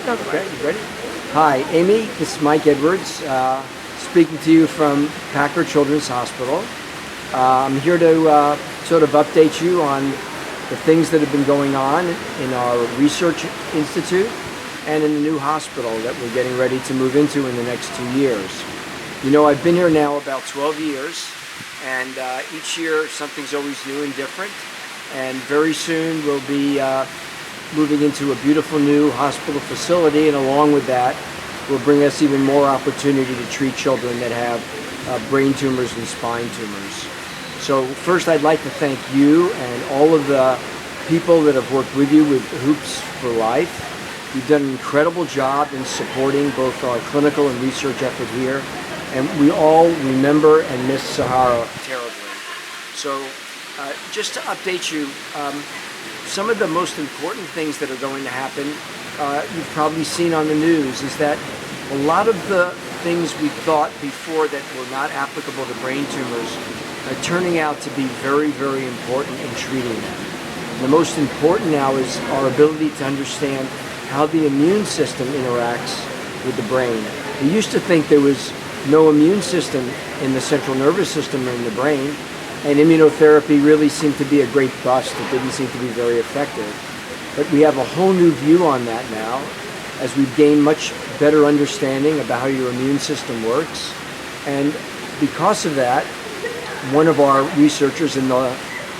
Go for Okay, it. you ready? Hi, Amy. This is Mike Edwards, speaking to you from Packard Children's Hospital. I'm here to sort of update you on the things that have been going on in our research institute and in the new hospital that we're getting ready to move into in the next 2 years. You know, I've been here now about 12 years, and each year something's always new and different. And very soon we'll be moving into a beautiful new hospital facility, and along with that will bring us even more opportunity to treat children that have brain tumors and spine tumors. So first I'd like to thank you and all of the people that have worked with you with Hoops for Life. You've done an incredible job in supporting both our clinical and research effort here, and we all remember and miss Sahara terribly. So just to update you, some of the most important things that are going to happen, you've probably seen on the news, is that a lot of the things we thought before that were not applicable to brain tumors are turning out to be very, very important in treating them. And the most important now is our ability to understand how the immune system interacts with the brain. We used to think there was no immune system in the central nervous system or in the brain, and immunotherapy really seemed to be a great bust. It didn't seem to be very effective. But we have a whole new view on that now, as we've gained much better understanding about how your immune system works. And because of that, one of our researchers in the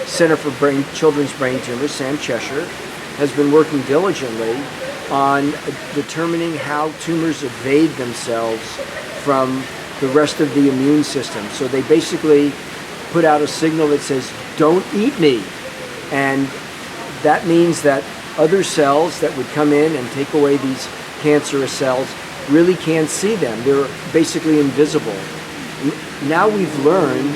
Center for Children's Brain Tumors, Sam Cheshire, has been working diligently on determining how tumors evade themselves from the rest of the immune system. So they basically put out a signal that says, "Don't eat me." And that means that other cells that would come in and take away these cancerous cells really can't see them. They're basically invisible. Now we've learned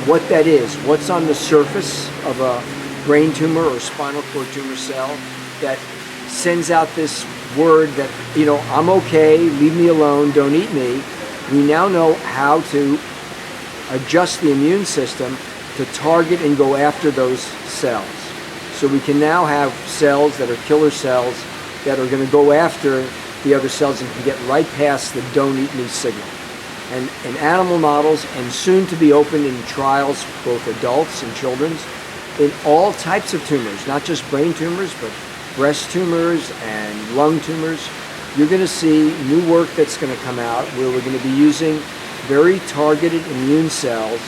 what that is, what's on the surface of a brain tumor or spinal cord tumor cell that sends out this word that, you know, I'm okay, leave me alone, don't eat me. We now know how to adjust the immune system to target and go after those cells. So we can now have cells that are killer cells that are going to go after the other cells and can get right past the don't eat me signal. And in animal models, and soon to be opened in trials, both adults and children's, in all types of tumors, not just brain tumors, but breast tumors and lung tumors, you're going to see new work that's going to come out where we're going to be using very targeted immune cells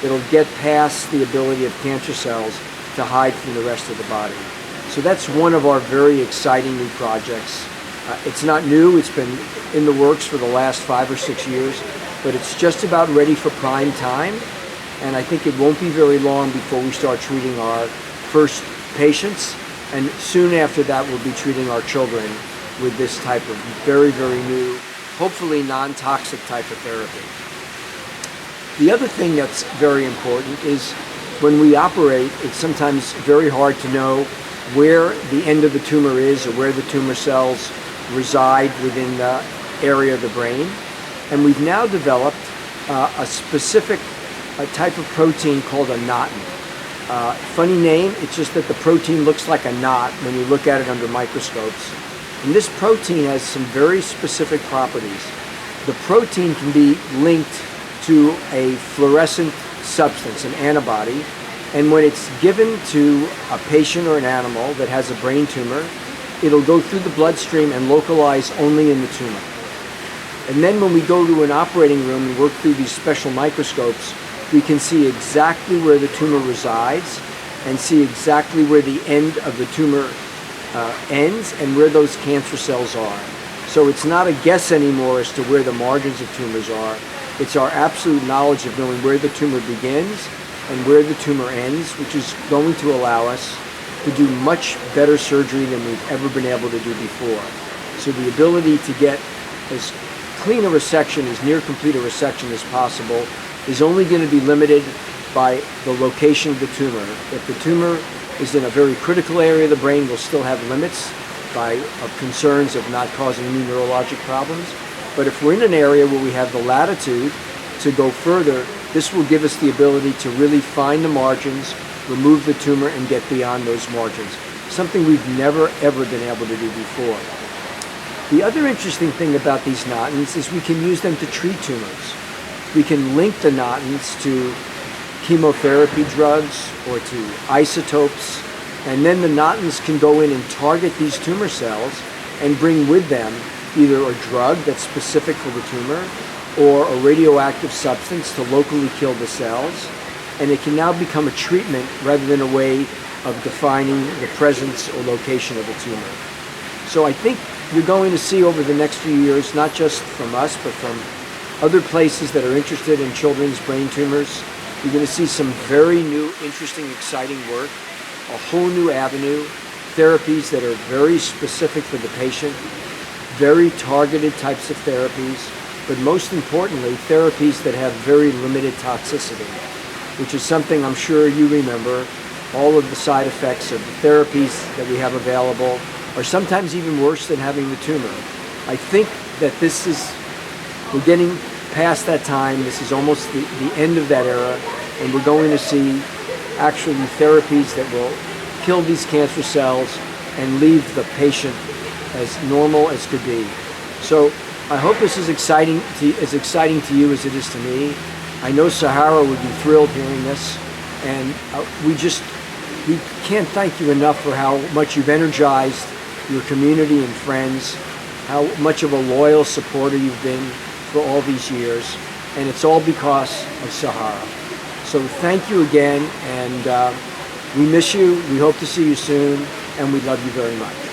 that'll get past the ability of cancer cells to hide from the rest of the body. So that's one of our very exciting new projects. It's not new, it's been in the works for the last 5 or 6 years, but it's just about ready for prime time, and I think it won't be very long before we start treating our first patients, and soon after that we'll be treating our children with this type of very, very new, hopefully non-toxic type of therapy. The other thing that's very important is when we operate, it's sometimes very hard to know where the end of the tumor is or where the tumor cells reside within the area of the brain. And we've now developed a specific type of protein called a knotin. Funny name, it's just that the protein looks like a knot when you look at it under microscopes. And this protein has some very specific properties. The protein can be linked to a fluorescent substance, an antibody, and when it's given to a patient or an animal that has a brain tumor, it'll go through the bloodstream and localize only in the tumor. And then when we go to an operating room and work through these special microscopes, we can see exactly where the tumor resides and see exactly where the end of the tumor ends and where those cancer cells are. So it's not a guess anymore as to where the margins of tumors are. It's our absolute knowledge of knowing where the tumor begins and where the tumor ends, which is going to allow us to do much better surgery than we've ever been able to do before. So the ability to get as clean a resection, as near complete a resection as possible, is only going to be limited by the location of the tumor. If the tumor is in a very critical area of the brain, we'll still have limits of concerns of not causing new neurologic problems. But if we're in an area where we have the latitude to go further, this will give us the ability to really find the margins, remove the tumor, and get beyond those margins. Something we've never, ever been able to do before. The other interesting thing about these gnatins is we can use them to treat tumors. We can link the gnatins to chemotherapy drugs or to isotopes, and then the gnatins can go in and target these tumor cells and bring with them either a drug that's specific for the tumor or a radioactive substance to locally kill the cells, and it can now become a treatment rather than a way of defining the presence or location of a tumor. So I think you're going to see over the next few years, not just from us, but from other places that are interested in children's brain tumors, you're going to see some very new, interesting, exciting work, a whole new avenue, therapies that are very specific for the patient, very targeted types of therapies, but most importantly, therapies that have very limited toxicity, which is something I'm sure you remember. All of the side effects of the therapies that we have available are sometimes even worse than having the tumor. I think that we're getting past that time. This is almost the end of that era, and we're going to see actually therapies that will kill these cancer cells and leave the patient as normal as could be. So I hope this is exciting to you as it is to me. I know Sahara would be thrilled hearing this, and we can't thank you enough for how much you've energized your community and friends, how much of a loyal supporter you've been for all these years, and it's all because of Sahara. So thank you again, and we miss you. We hope to see you soon, and we love you very much.